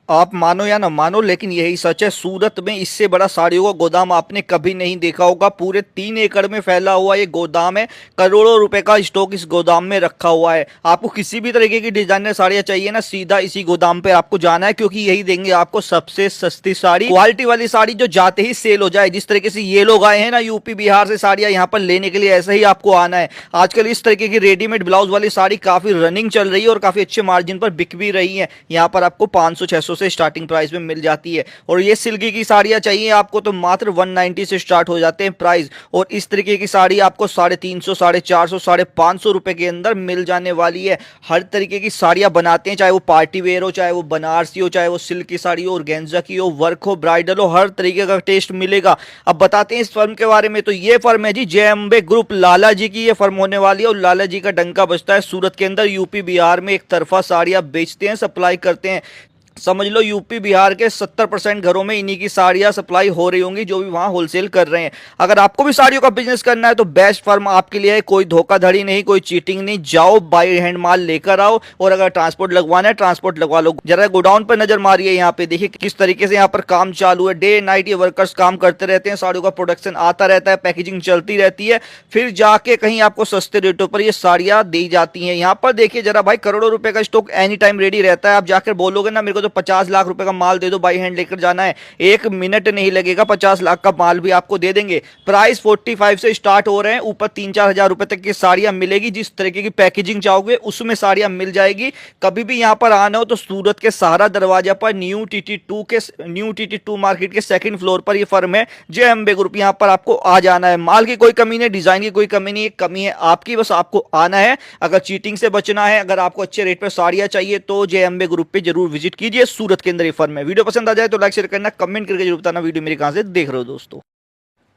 आप मानो या ना मानो लेकिन यही सच है। सूरत में इससे बड़ा साड़ियों का गोदाम आपने कभी नहीं देखा होगा। पूरे 3 एकड़ में फैला हुआ ये गोदाम है। करोड़ों रुपए का स्टॉक इस गोदाम में रखा हुआ है। आपको किसी भी तरीके की डिजाइनर साड़ियां चाहिए ना, सीधा इसी गोदाम पे आपको जाना है, क्योंकि यही देंगे आपको सबसे सस्ती साड़ी, क्वालिटी वाली साड़ी जो जाते ही सेल हो जाए। जिस तरीके से ये लोग आए हैं ना यूपी बिहार से साड़ियां यहाँ पर लेने के लिए, ऐसे ही आपको आना है। आजकल इस तरीके की रेडीमेड ब्लाउज वाली साड़ी काफी रनिंग चल रही है और काफी अच्छे मार्जिन पर बिक भी रही है। यहाँ पर आपको 500-600 से स्टार्टिंग प्राइस में मिल जाती है। और ये सिल्की की साड़ियां चाहिए आपको तो मात्र 190 से स्टार्ट हो जाते हैं प्राइस। और इस तरीके की साड़ी आपको 350, 450, 550 रुपए के अंदर मिल जाने वाली है। हर तरीके की साड़ियां बनाते हैं, चाहे वो पार्टी वेयर हो, चाहे वो बनारसी हो, चाहे वो सिल्क की साड़ी हो, ऑर्गेन्जा की हो, वर्क हो, ब्राइडल हो, हर तरीके का टेस्ट मिलेगा। अब बताते हैं इस फर्म के बारे में। तो ये फर्म है जी जय अम्बे ग्रुप, लाला जी की ये फर्म होने वाली है। और लाला जी का डंका बजता है सूरत के अंदर। यूपी बिहार में एक तरफा साड़ियां बेचते हैं, सप्लाई करते हैं। समझ लो यूपी बिहार के 70% घरों में इन्हीं की साड़ियां सप्लाई हो रही होंगी, जो भी वहां होलसेल कर रहे हैं। अगर आपको भी साड़ियों का बिजनेस करना है तो बेस्ट फर्म आपके लिए है। कोई धोखाधड़ी नहीं, कोई चीटिंग नहीं। जाओ बाय हैंड माल लेकर आओ, और अगर ट्रांसपोर्ट लगवाना है ट्रांसपोर्ट लगवा लो। जरा गोडाउन पर नजर मारिए, यहाँ पे देखिए किस तरीके से यहाँ पर काम चालू है। डे नाइट ये वर्कर्स काम करते रहते हैं, साड़ियों का प्रोडक्शन आता रहता है, पैकेजिंग चलती रहती है, फिर जाके कहीं आपको सस्ते रेटों पर ये साड़ियां दी जाती हैं। यहाँ पर देखिए जरा भाई, करोड़ों रुपए का स्टॉक एनी टाइम रेडी रहता है। आप जाकर बोलोगे ना मेरे को तो 50 लाख रुपए का माल दे दो, बाई हैंड लेकर जाना है, 1 मिनट नहीं लगेगा, 50 लाख का माल भी आपको दे देंगे। प्राइस 45 से स्टार्ट हो रहे हैं, ऊपर 3-4 हजार रुपए तक की साड़ियां मिलेगी। जिस तरीके की पैकेजिंग चाहोगे उसमें साड़ियां मिल जाएगी। कभी भी यहां पर आना हो तो सूरत के सहारा दरवाजा पर न्यू टीटी2 मार्केट के सेकंड फ्लोर पर यह फर्म है जय अम्बे ग्रुप। यहां पर आपको आ जाना है। माल की कोई कमी नहीं, डिजाइन की कोई कमी नहीं, कमी है आपकी, बस आपको आना है। अगर चीटिंग से बचना है, अगर आपको अच्छे रेट पर साड़ियां चाहिए तो जय अम्बे ग्रुप पे जरूर विजिट कीजिए। सूरत के अंदर ये फर्म है। वीडियो पसंद आ जाए तो लाइक शेयर करना, कमेंट करके जरूर बताना वीडियो मेरे कहां से देख रहे हो दोस्तों।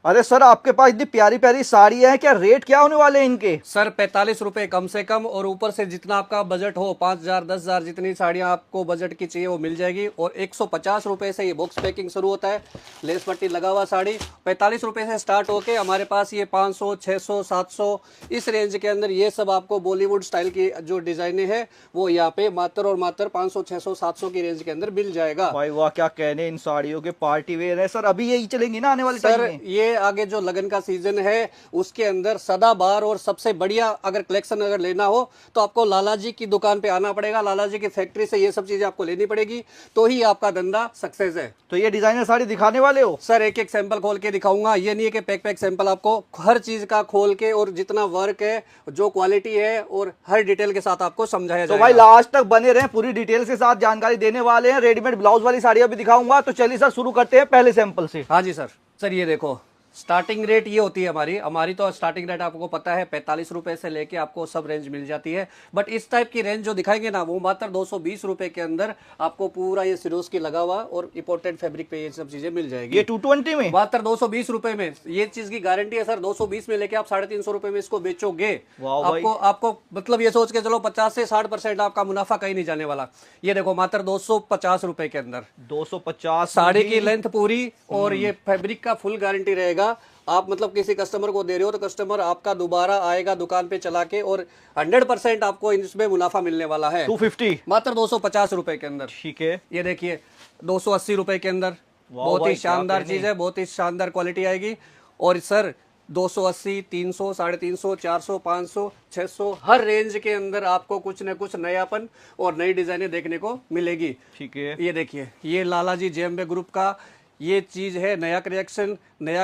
अरे सर, आपके पास इतनी प्यारी प्यारी साड़ी है, क्या रेट क्या होने वाले हैं इनके? सर 45 रुपए कम से कम, और ऊपर से जितना आपका बजट हो, 5,000 10,000 जितनी साड़ियां आपको बजट की चाहिए वो मिल जाएगी। और 150 रुपए से ये बॉक्स पैकिंग शुरू होता है, लेस पट्टी लगा हुआ साड़ी। 45 रुपए से स्टार्ट होके हमारे पास ये 500, 600, 700 इस रेंज के अंदर ये सब आपको बॉलीवुड स्टाइल की जो डिजाइने हैं वो यहाँ पे मात्र और मात्र 500, 600, 700 की रेंज के अंदर मिल जाएगा। भाई वाह, क्या कहने इन साड़ियों के। पार्टी वेयर है सर, अभी यही चलेंगी ना आने वाले टाइम सर में? ये आगे जो लगन का सीजन है उसके अंदर सदाबहार और सबसे बढ़िया अगर कलेक्शन अगर लेना हो तो आपको लाला जी की दुकान पे आना पड़ेगा। लाला जी की फैक्ट्री से ये सब चीजें आपको लेनी पड़ेगी, तो ही आपका धंधा सक्सेस है। तो ये डिजाइनर साड़ी दिखाने वाले हो? सर एक एक सैंपल खोल के दिखाऊंगा। ये नहीं है कि पैक पैक सैंपल, आपको हर चीज का खोल के और जितना वर्क है, जो क्वालिटी है और हर डिटेल के साथ आपको समझाया जाएगा। तो भाई लास्ट तक बने रहें, पूरी डिटेल्स के साथ जानकारी देने वाले हैं। रेडीमेड ब्लाउज वाली साड़ियां भी दिखाऊंगा। तो चलिए सर शुरू करते हैं पहले सैंपल से। हाँ जी सर। सर ये देखो, स्टार्टिंग रेट ये होती है हमारी तो स्टार्टिंग रेट आपको पता है 45 रुपए से लेके आपको सब रेंज मिल जाती है। बट इस टाइप की रेंज जो दिखाएंगे ना वो मात्र 220 रुपए के अंदर आपको पूरा ये सिरोज की लगा हुआ और इंपोर्टेड फैब्रिक पे ये सब चीजें मिल जाएगी। ये 220 में मात्र 220 रुपए में, ये चीज की गारंटी है सर। 220 में लेके आप 350 रुपए में इसको बेचोगे, आपको मतलब ये सोच के चलो 50 से 60% आपका मुनाफा कहीं नहीं जाने वाला। ये देखो मात्र 250 रुपए के अंदर 250 साड़ी की लेंथ पूरी, और ये फैब्रिक का फुल गारंटी रहेगा। आप मतलब किसी कस्टमर को दे रहे हो तो कस्टमर आपका दोबारा आएगा दुकान पे चला के, और 100% आपको इसमें मुनाफा मिलने वाला है। 250 मात्र 250 रुपए के अंदर। ठीक है। ये देखिए 280 रुपए के अंदर, बहुत ही शानदार चीज है, बहुत ही शानदार क्वालिटी आएगी। और सर 280, 300, 350, 400, 500, 600 हर रेंज के अंदर आपको कुछ न कुछ नयापन और नई डिजाइनें देखने को मिलेगी। ठीक है। ये देखिए, ये लाला जी जय अम्बे ग्रुप का ये चीज है, नया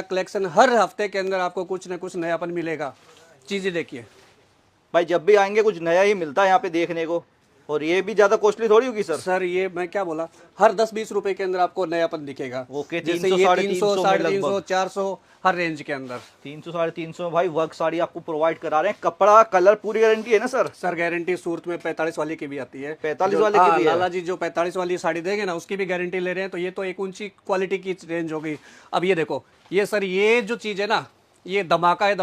कलेक्शन हर हफ्ते के अंदर आपको कुछ न कुछ नयापन मिलेगा। चीजें देखिए भाई, जब भी आएंगे कुछ नया ही मिलता है यहाँ पे देखने को। और ये भी ज्यादा कॉस्टली थोड़ी होगी सर? सर ये मैं क्या बोला, हर 10-20 रुपए के अंदर आपको नयापन दिखेगा। ओके, जैसे 300, ये 350, 300, 400 हर रेंज के अंदर। 300, 350 भाई वर्क साड़ी आपको प्रोवाइड करा रहे हैं। कपड़ा कलर पूरी गारंटी है ना सर? सर गारंटी सूरत में 45 वाली की भी आती है। 45 वाले की भी है? लाला जी जो 45 वाली साड़ी देंगे ना उसकी भी गारंटी ले रहे हैं। तो ये तो एक ऊंची क्वालिटी की रेंज होगी। अब ये देखो, ये सर ये जो चीज है ना, ये धमाका है।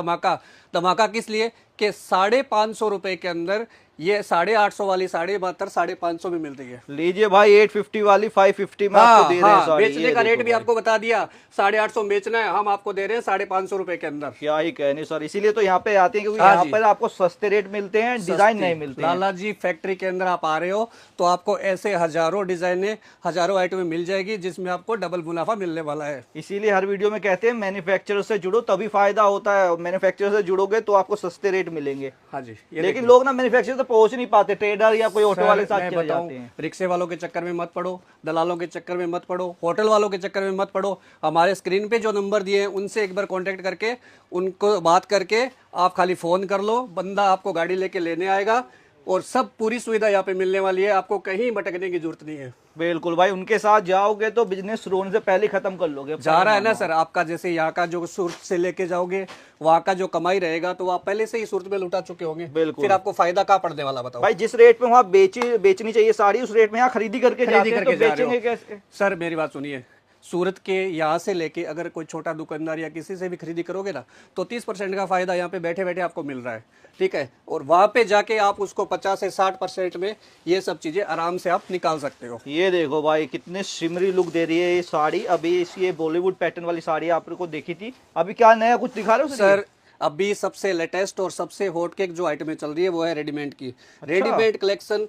धमाका किस लिए कि 550 रुपए के अंदर ये 850 वाली साड़ी मात्र 550 में मिल रही है। लीजिए भाई 850 वाली 550 में आपको दे रहे हैं साड़ी। बेचने का रेट भी आपको बता दिया, 850 बेचना है, हम आपको दे रहे हैं 550 रुपए के अंदर। क्या ही कहने सर, इसीलिए तो यहाँ पे आते हैं क्योंकि हाँ यहाँ जी। पर आपको सस्ते रेट मिलते हैं, डिजाइन नहीं मिलते हैं। लाला जी फैक्ट्री के अंदर आप आ रहे हो तो आपको ऐसे हजारों डिजाइने, हजारों आइटमें मिल जाएगी जिसमें आपको डबल मुनाफा मिलने वाला है। इसीलिए हर वीडियो में कहते हैं मैन्युफैक्चरर से जुड़ो तभी फायदा होता है, मैन्युफैक्चरर से जुड़ोगे तो आपको सस्ते रेट मिलेंगे। हाँ जी, ये लेकिन लोग ना मैन्युफैक्चरर तक पहुंच नहीं पाते, ट्रेडर या कोई ऑटो वाले साथ मैं चले बताऊं, जाते हैं। रिक्शे वालों के चक्कर में मत पड़ो, दलालों के चक्कर में मत पड़ो, होटल वालों के चक्कर में मत पड़ो। हमारे स्क्रीन पे जो नंबर दिए हैं उनसे एक बार कांटेक्ट करके उनको बात करके आप खाली फोन कर लो, बंदा आपको गाड़ी लेके लेने आएगा और सब पूरी सुविधा यहाँ पे मिलने वाली है, आपको कहीं भटकने की जरूरत नहीं है। बिल्कुल भाई, उनके साथ जाओगे तो बिजनेस शुरू होने से पहले खत्म कर लोगे। जा रहा है ना सर आपका, जैसे यहाँ का जो सूरत से लेके जाओगे वहाँ का जो कमाई रहेगा तो आप पहले से ही सूरत में लुटा चुके होंगे। बिल्कुल। फिर आपको फायदा कहाँ पड़ने वाला बताओ भाई जिस रेट में वहाँ बेचनी चाहिए साड़ी, उस रेट में यहाँ खरीदी करके जाते हैं, तो जा रहे हो। बेचेंगे कैसे? सर मेरी बात सुनिए, सूरत के यहाँ से लेके अगर कोई छोटा दुकानदार या किसी से भी खरीदी करोगे ना तो 30% का फायदा यहाँ पे बैठे बैठे आपको मिल रहा है, ठीक है। और वहाँ पे जाके आप उसको 50 से 60% में ये सब चीजें आराम से आप निकाल सकते हो। ये देखो भाई कितने शिमरी लुक दे रही है ये साड़ी। अभी ये बॉलीवुड पैटर्न वाली साड़ी आपको देखी थी, अभी क्या नया कुछ दिखा रहे हो सर अभी सबसे लेटेस्ट और सबसे हॉट केक जो आइटमें चल रही है वो है रेडीमेड की। रेडीमेड कलेक्शन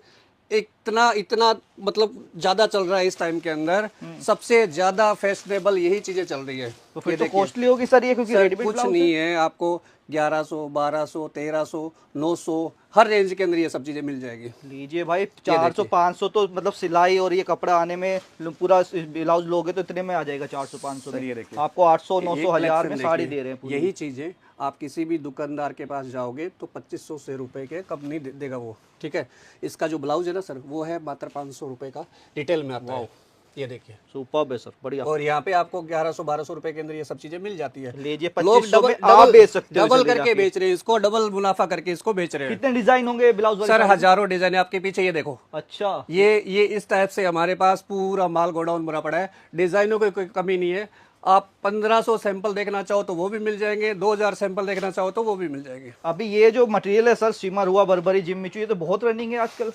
इतना इतना मतलब ज्यादा चल रहा है इस टाइम के अंदर, सबसे ज्यादा फैशनेबल यही चीजें चल रही है। तो फिर तो कॉस्टली होगी सर ये, क्योंकि सर रेडीमेड कुछ नहीं है, आपको 1100, 1200, 1300, 900 हर रेंज के अंदर ये सब चीजें मिल जाएगी। लीजिए भाई 400 500 तो मतलब सिलाई और ये कपड़ा आने में पूरा ब्लाउज लोगे तो इतने में आ जाएगा 400 500 में। ये देखिए आपको 800 900 1000 में साड़ी दे रहे हैं पूरी। यही चीजें आप किसी भी दुकानदार के पास जाओगे तो 2500 से रुपए के कम नहीं देगा वो, ठीक है। इसका जो ब्लाउज है ना सर वो है मात्र 500 रुपए का, रिटेल में आता है। ये देखिए सुपर्ब है सर, बढ़िया। और यहाँ पे आपको 1100-1200 रुपए के अंदर ये सब चीजें मिल जाती है। लीजिए लोग 2500 में आप बेच सकते हो, डबल चले करके जाके। बेच रहे हैं इसको, डबल मुनाफा करके इसको बेच रहे हैं। कितने डिजाइन होंगे ब्लाउज वाले? सर हजारों डिजाइन है आपके पीछे, ये देखो। अच्छा, ये इस टाइप से हमारे पास पूरा माल गोडाउन भरा पड़ा है, डिजाइनों की कोई कमी नहीं है। आप 1500 सैंपल देखना चाहो तो वो भी मिल जाएंगे, 2000 सैंपल देखना चाहो तो वो भी मिल जाएंगे। अभी ये जो मटेरियल है सर, सिमर हुआ, बर्बरी, जिम्मिचू, ये तो बहुत रनिंग है आजकल,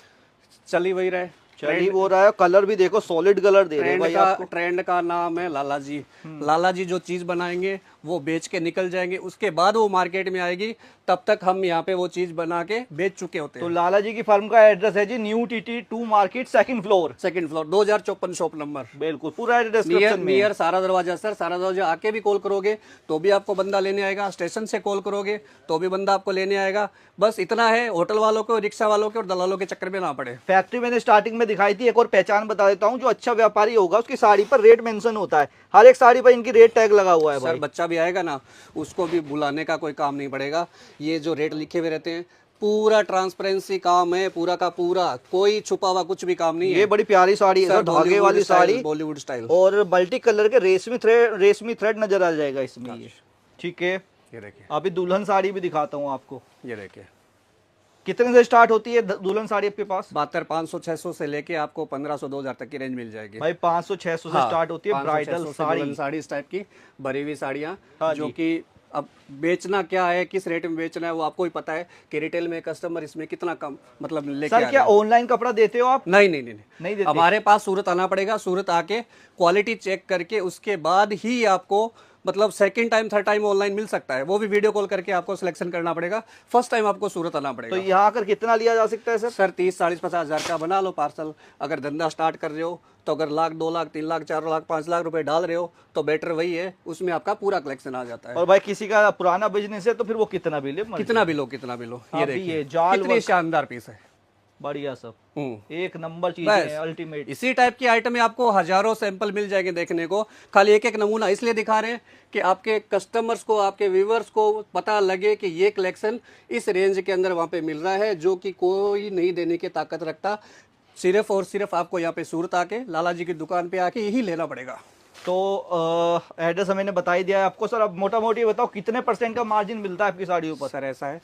चल ही वही रहे, चली वो रहा है। कलर भी देखो सॉलिड कलर दे रहे हैं भाई आपको। ट्रेंड का नाम है लाला जी। लाला जी जो चीज बनाएंगे वो बेच के निकल जाएंगे, उसके बाद वो मार्केट में आएगी, तब तक हम यहाँ पे वो चीज बना के बेच चुके होते हैं। तो लाला जी की फर्म का एड्रेस है जी new TT 2 market, second floor 2054 shop number, बिल्कुल पूरा एड्रेस डिस्क्रिप्शन में। नियर सारा दरवाजा सर। सारा दरवाजा आके भी कॉल करोगे तो भी आपको बंदा लेने आएगा, स्टेशन से कॉल करोगे तो भी बंदा आपको लेने आएगा। बस इतना है, होटल वालों को, रिक्शा वालों के और दलालों के चक्कर में ना पड़े। फैक्ट्री मैंने स्टार्टिंग में दिखाई थी, एक और पहचान बता देता हूँ। जो अच्छा व्यापारी होगा उसकी साड़ी पर रेट मेंशन होता है, हर एक साड़ी पर इनकी रेट टैग लगा हुआ है सर भाई। बच्चा भी आएगा ना उसको भी बुलाने का कोई काम नहीं पड़ेगा, ये जो रेट लिखे हुए रहते हैं पूरा ट्रांसपेरेंसी काम है, पूरा का पूरा, कोई छुपा हुआ कुछ भी काम नहीं है। ये बड़ी प्यारी साड़ी है सर, धागे वाली साड़ी, बॉलीवुड स्टाइल, और मल्टी कलर के रेशमी थ्रेड नजर आ जाएगा इसमें ये, ठीक है। ये देखिए, अभी दुल्हन साड़ी भी दिखाता हूँ आपको। ये देखिए कितने से स्टार्ट होती है दुल्हन साड़ी आपके पास? 500-600 से लेके आपको 1500-2000 तक की रेंज मिल जाएगी भाई 500-600 से स्टार्ट होती है ब्राइडल साड़ी। साड़ी इस टाइप की भरी हुई साड़ियाँ, हाँ जो जी। कि अब बेचना क्या है, किस रेट में बेचना है वो आपको ही पता है कि रिटेल में कस्टमर इसमें कितना कम मतलब लेके सर क्या ऑनलाइन कपड़ा देते हो आप? नहीं नहीं देते। हमारे पास सूरत आना पड़ेगा, सूरत आके क्वालिटी चेक करके उसके बाद ही आपको मतलब second time third time online मिल सकता है, वो भी वीडियो कॉल करके आपको सिलेक्शन करना पड़ेगा। फर्स्ट टाइम आपको सूरत आना तो पड़ेगा। यहाँ आकर कितना लिया जा सकता है सर? सर 30-40-50 हज़ार का बना लो पार्सल। अगर धंधा स्टार्ट कर रहे हो तो अगर 1 लाख 2 लाख 3 लाख 4 लाख 5 लाख रुपए डाल रहे हो तो बेटर वही है, उसमें आपका पूरा कलेक्शन आ जाता है। और भाई किसी का पुराना बिजनेस है तो फिर वो कितना भी ले, कितना भी लो ये देखिए, ये जाल कितनी शानदार पीस है, बढ़िया सब, हम्म। एक नंबर चीज बस। है, अल्टीमेट। इसी टाइप की आइटम में आपको हजारों सैंपल मिल जाएंगे देखने को। खाली एक एक नमूना इसलिए दिखा रहे हैं कि आपके कस्टमर्स को, आपके व्यूवर्स को पता लगे कि ये कलेक्शन इस रेंज के अंदर वहाँ पे मिल रहा है, जो कि कोई नहीं देने की ताकत रखता। सिर्फ और सिर्फ आपको यहाँ पे सूरत आके लाला जी की दुकान पे आके यही लेना पड़ेगा। तो एड्रेस मैंने बता ही दिया है आपको सर। अब मोटा मोटी बताओ कितने % का मार्जिन मिलता है आपकी साड़ियों पर? सर ऐसा है,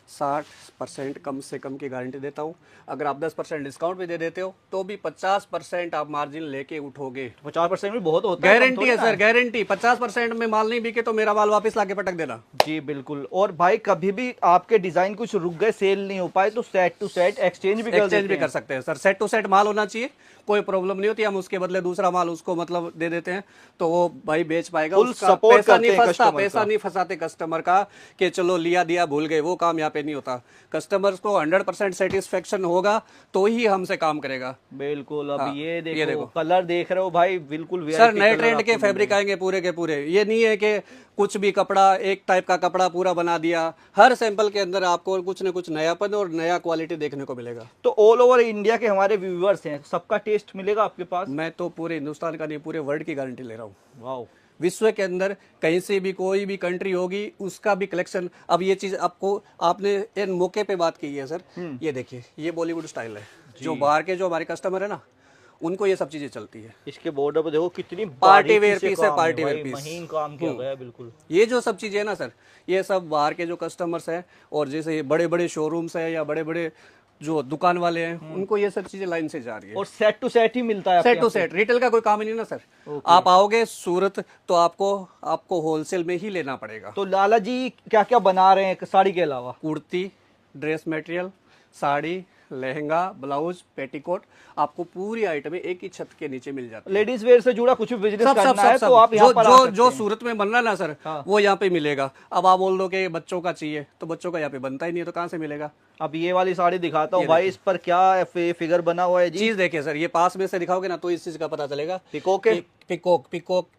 60% कम से कम की गारंटी देता हूँ। अगर आप 10% डिस्काउंट भी दे देते हो तो भी 50% आप मार्जिन लेके उठोगे। 50% भी बहुत होता है, कम गारंटी थोड़ी है ना सर, गारंटी। 50% में माल नहीं बिके तो मेरा माल वापस लाके पटक देना। जी बिल्कुल। और भाई कभी भी आपके डिजाइन कुछ रुक गए, सेल नहीं हो पाए, तो सेट टू सेट एक्सचेंज भी कर एक्सचेंज देते भी हैं। कर सकते हैं सर, सेट टू सेट माल होना चाहिए, कोई प्रॉब्लम नहीं होती। हम उसके बदले दूसरा माल उसको मतलब दे देते हैं तो वो भाई बेच पाएगा। Full उसका support पैसा करते नहीं हैं फंसता, customer पैसा का। नहीं फंसाते कस्टमर का कि चलो लिया दिया भूल गए, वो काम यहाँ पे नहीं होता। कस्टमर्स को 100% सेटिस्फेक्शन होगा तो ही हमसे काम करेगा। बिल्कुल। अब हाँ, ये ये देखो कलर देख रहे हो भाई, बिल्कुल सर VIP नए कलर ट्रेंड के आपको फैब्रिक मिलेंगे। आएंगे पूरे के पूरे। ये नहीं है कि कुछ भी कपड़ा, एक टाइप का कपड़ा पूरा बना दिया। हर सैंपल के अंदर आपको कुछ न कुछ नयापन और नया क्वालिटी देखने को मिलेगा। तो ऑल ओवर इंडिया के हमारे व्यूअर्स हैं, सबका टेस्ट मिलेगा आपके पास? मैं तो पूरे हिंदुस्तान का नहीं, पूरे वर्ल्ड की गारंटी ले रहा हूँ। वाओ। विश्व के अंदर कहीं से भी कोई भी कंट्री होगी उसका भी कलेक्शन। अब ये चीज आपको, आपने इन मौके पे बात की है सर, ये देखिए, ये बॉलीवुड स्टाइल है। जो बाहर के जो हमारे कस्टमर है ना, उनको ये सब चीजें चलती है। इसके बॉर्डर पर देखो कितनी पार्टी बारीकी वेयर से पीस है, काम पार्टी भाई, वेयर पीस। महीन काम किया गया है बिल्कुल। ये जो सब चीजें है ना सर, ये सब बाहर के जो कस्टमर्स हैं, और जैसे ये बड़े बड़े शोरूम्स हैं या बड़े बड़े जो दुकान वाले हैं, उनको ये सब चीजें लाइन से जा रही है। और सेट टू सेट ही मिलता है सेट टू सेट, रिटेल का कोई काम ही नहीं ना सर। आप आओगे सूरत तो आपको होलसेल में ही लेना पड़ेगा। तो लाला जी क्या क्या बना रहे हैं साड़ी के अलावा? Kurti, dress material, sari, lehenga, blouse, petticoat, आपको पूरी आइटमें एक ही छत के नीचे मिल जाती है। लेडीज वेयर से जुड़ा कुछ भी बिजनेस सब सब करना सब है सब तो आप यहाँ पर आ सकते जो हैं। सूरत में बन रहा है ना सर, वो यहाँ पे मिलेगा। अब आप बोल दो कि बच्चों का चाहिए, तो बच्चों का यहाँ पे बनता ही नहीं है, तो कहाँ से मिलेगा? अब ये वाली साड़ी दिखाता हूँ भाई, इस पर क्या फिगर बना हुआ है जी? चीज देखिए सर, ये पास में से दिखाओगे ना तो इस चीज का पता चलेगा। पिकॉक है? पिकॉक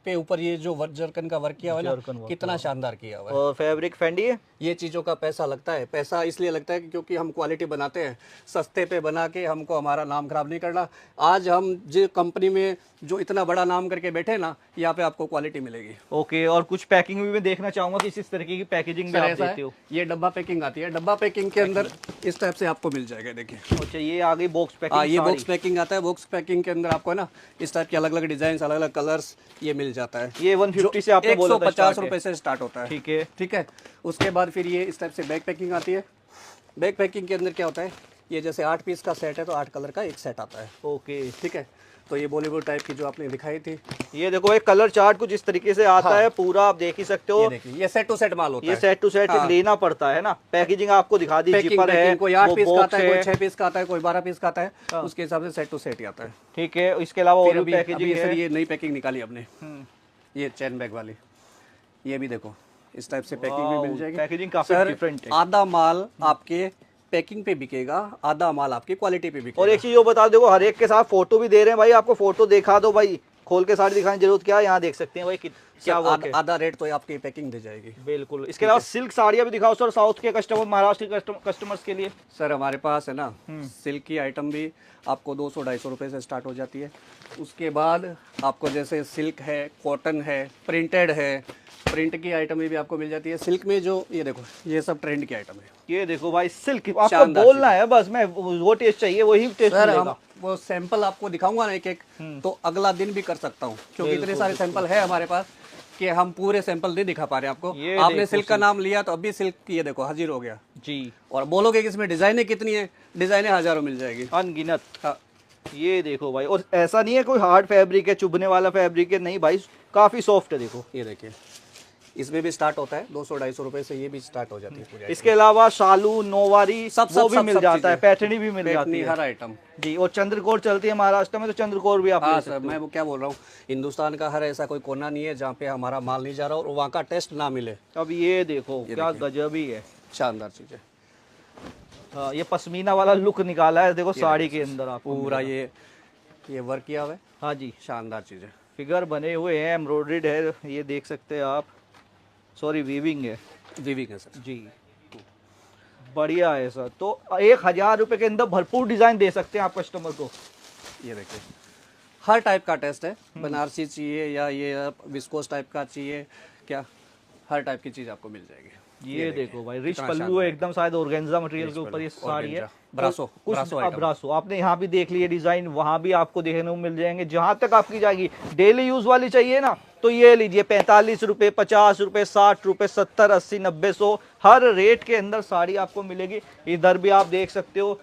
पे ऊपर ये जो जरकन का वर्क किया हुआ है ना, कितना शानदार किया हुआ है। और फैब्रिक फेंडी है? ये चीज़ों का पैसा लगता है। पैसा इसलिए लगता है कि क्योंकि हम क्वालिटी बनाते हैं, सस्ते पे बना के हमको हमारा नाम खराब नहीं करना। आज हम जो कंपनी में जो इतना बड़ा नाम करके बैठे ना, यहाँ पे आपको क्वालिटी मिलेगी। ओके। और कुछ पैकिंग भी मैं देखना चाहूंगा कि इस तरीके की पैकेजिंग भी सर आप ऐसा देते हो? है, ये डब्बा पैकिंग आती है। डब्बा पैकिंग के अंदर इस टाइप से आपको मिल जाएगा, देखिए। अच्छा, ये आ गई बॉक्स पैकिंग। ये बॉक्स पैकिंग आता है। बॉक्स पैकिंग के अंदर आपको है ना इस टाइप के अलग अलग डिजाइन, अलग अलग कलर्स ये मिल जाता है। ये 150 से आपने बोला था 150 रुपए से स्टार्ट होता है। ठीक है। उसके बाद फिर ये इस टाइप से बैग पैकिंग आती है। बैग पैकिंग के अंदर क्या होता है, ये जैसे 8 पीस का सेट है तो 8 कलर का एक सेट आता है। ओके। ठीक है। तो ये बॉलीवुड टाइप की जो आपने दिखाई थी, ये देखो एक कलर चार्ट कुछ इस तरीके से आता है पूरा, आप देख ही सकते हो। ये देखिए, ये सेट टू सेट माल होता ये है। सेट टू सेट लेना पड़ता है ना। पैकेजिंग आपको दिखा दी, जिपर है, कोई 8 वो पीस का box आता है, कोई है। 6 पीस का आता है, कोई 12 पीस का आता है। उसके हिसाब से सेट टू सेट ही आता है। ठीक है। इसके अलावा फिर और भी पैकेजिंग सर है। ये नई पैकिंग निकाली हमने, ये चैन बैग वाली। ये भी देखो इस टाइप से पैकिंग भी मिल जाएगी। पैकेजिंग काफी सर डिफरेंट है। आधा माल आपके पैकिंग पे बिकेगा, आधा माल आपकी क्वालिटी पे बिकेगा। और एक चीज वो बता दो, हर एक के साथ फोटो भी दे रहे हैं भाई, आपको फोटो दिखा दो भाई, खोल के साड़ी दिखाने की जरूरत क्या है, यहाँ देख सकते हैं भाई क्या वर्क है। आधा रेट तो आपकी पैकिंग दी जाएगी। बिल्कुल। इसके अलावा सिल्क साड़ियाँ भी दिखाओ सर, साउथ के कस्टमर, महाराष्ट्र के कस्टमर्स के लिए। सर हमारे पास है ना सिल्क की आइटम भी आपको 200-250 रुपए से स्टार्ट हो जाती है। उसके बाद आपको जैसे सिल्क है, कॉटन है, प्रिंटेड है, प्रिंट की आइटम भी आपको मिल जाती है। सिल्क में जो ये देखो, ये सब ट्रेंड की आइटम है। ये देखो भाई सिल्क, आपको शानदार बोलना है बस, मैं वो टेस्ट चाहिए वही टेस्ट सर मिलेगा। हम वो सैंपल आपको दिखाऊंगा ना एक एक, तो अगला दिन भी कर सकता हूँ, क्योंकि इतने सारे सैंपल है हमारे पास कि हम पूरे सैंपल नहीं दिखा पा रहे हैं आपको। आपने सिल्क का नाम लिया तो अभी सिल्क ये देखो हाजिर हो गया जी। और बोलोगे कि इसमें डिजाइनें कितनी है, डिजाइनें हजारों मिल जाएगी, अनगिनत। हाँ। ये देखो भाई, और ऐसा नहीं है कोई हार्ड फैब्रिक है, चुभने वाला फैब्रिक है, नहीं भाई, काफी सॉफ्ट है। देखो ये देखिए, इसमें भी स्टार्ट होता है 200-250 रुपए से, ये भी स्टार्ट हो जाती है पूरी। इसके अलावा शालू, नोवारी सब वो भी सब मिल सब जाता है, चीजें। पैठनी भी मिल जाती है हर आइटम जी। और चंद्रकोर चलती है महाराष्ट्र में, तो चंद्रकोर भी आप ले हाँ सकते सर, मैं वो क्या बोल रहा हूँ, हिंदुस्तान का हर ऐसा कोई कोना नहीं है जहाँ पे हमारा माल नहीं जा रहा और वहाँ का टेस्ट ना मिले। हो। अब ये देखो क्या गजब ही है, शानदार चीज़ है। हाँ, ये पश्मीना वाला लुक निकाला है देखो साड़ी के अंदर आप पूरा ये वर्क किया हुआ है। हाँ जी, शानदार चीज़ है। फिगर बने हुए हैं, एम्ब्रॉयडर्ड है, ये देख सकते हैं आप। सॉरी, वीविंग है वीविंग है सर जी। बढ़िया है सर। तो 1000 रुपए के अंदर भरपूर डिजाइन दे सकते हैं आप कस्टमर को। ये देखिए, हर टाइप का टेस्ट है, बनारसी चाहिए या ये विस्कोस टाइप का चाहिए, क्या हर टाइप की चीज़ आपको मिल जाएगी। ये देखो भाई, रिच पल्लू है एकदम, शायद ऑर्गेन्जा मटेरियल के ऊपर ये साड़ी है। ब्रासो कुछ आइटम। ब्रासो आपने यहाँ भी देख लिए डिजाइन, वहाँ भी आपको देखने को मिल जाएंगे। जहाँ तक आपकी जाएगी, डेली यूज वाली चाहिए ना, तो ये लीजिए 45 रुपये, 50 रुपये, 60 रुपये, 70, 80, 90, 100 हर रेट के अंदर साड़ी आपको मिलेगी। इधर भी आप देख सकते हो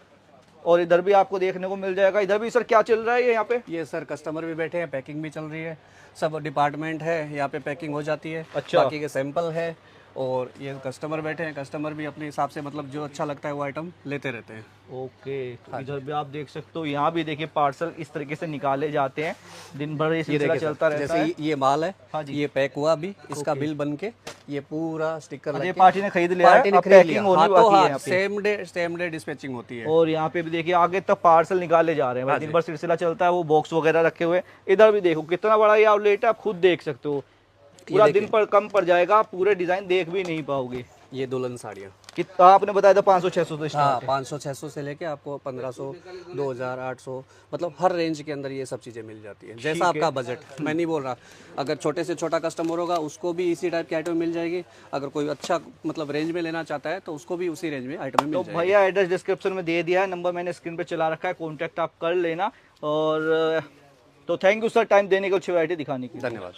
और इधर भी आपको देखने को मिल जाएगा। इधर भी सर क्या चल रहा है ये यहाँ पे? ये सर कस्टमर भी बैठे हैं, पैकिंग भी चल रही है, सब डिपार्टमेंट है यहाँ पे, पैकिंग हो जाती है। अच्छा। बाकी के सैंपल है और ये कस्टमर बैठे हैं, कस्टमर भी अपने हिसाब से मतलब जो अच्छा लगता है वो आइटम लेते रहते हैं। ओके, तो इधर भी आप देख सकते हो, यहाँ भी देखिए पार्सल इस तरीके से निकाले जाते हैं, दिन भर ये सिलसिला देखिए चलता सर, रहता जैसे है। ये माल है, हाँ जी। ये पैक हुआ अभी, इसका बिल बन के ये पूरा स्टिकर ये लग के पार्टी ने खरीद लिया है, पार्टी ने अब खरीद पैकिंग लिया। होनी हाथों बाकी है हाथ यहाँ पे। सेम डे डिस्पैचिंग होती है। और यहाँ पे भी देखिए आगे तक पार्सल निकाले जा रहे हैं भाई, हाँ दिन जी। भर सिलसिला चलता है, वो बॉक्स वगैरह रखे हुए। इधर भी देखो कितना बड़ा ये आउटलेट है, आप खुद देख सकते हो, पूरा दिन पर कम पड़ जाएगा, आप पूरे डिजाइन देख भी नहीं पाओगे। ये दुल्हन साड़ियाँ, कितना आपने बताया था 500-600 से हाँ, स्टार्ट है। 500-600 से लेके आपको 1500, 2000, 800, मतलब हर रेंज के अंदर ये सब चीज़ें मिल जाती है, जैसा आपका बजट। मैं नहीं बोल रहा, अगर छोटे से छोटा कस्टमर होगा उसको भी इसी टाइप की आइटम मिल जाएगी, अगर कोई अच्छा मतलब रेंज में लेना चाहता है तो उसको भी उसी रेंज में आइटम मिल तो जाएगी। भैया एड्रेस डिस्क्रिप्शन में दे दिया है, नंबर मैंने स्क्रीन पे चला रखा है, कॉन्टैक्ट आप कर लेना। और तो थैंक यू सर टाइम देने को, अच्छी वैरायटी दिखाने की। धन्यवाद।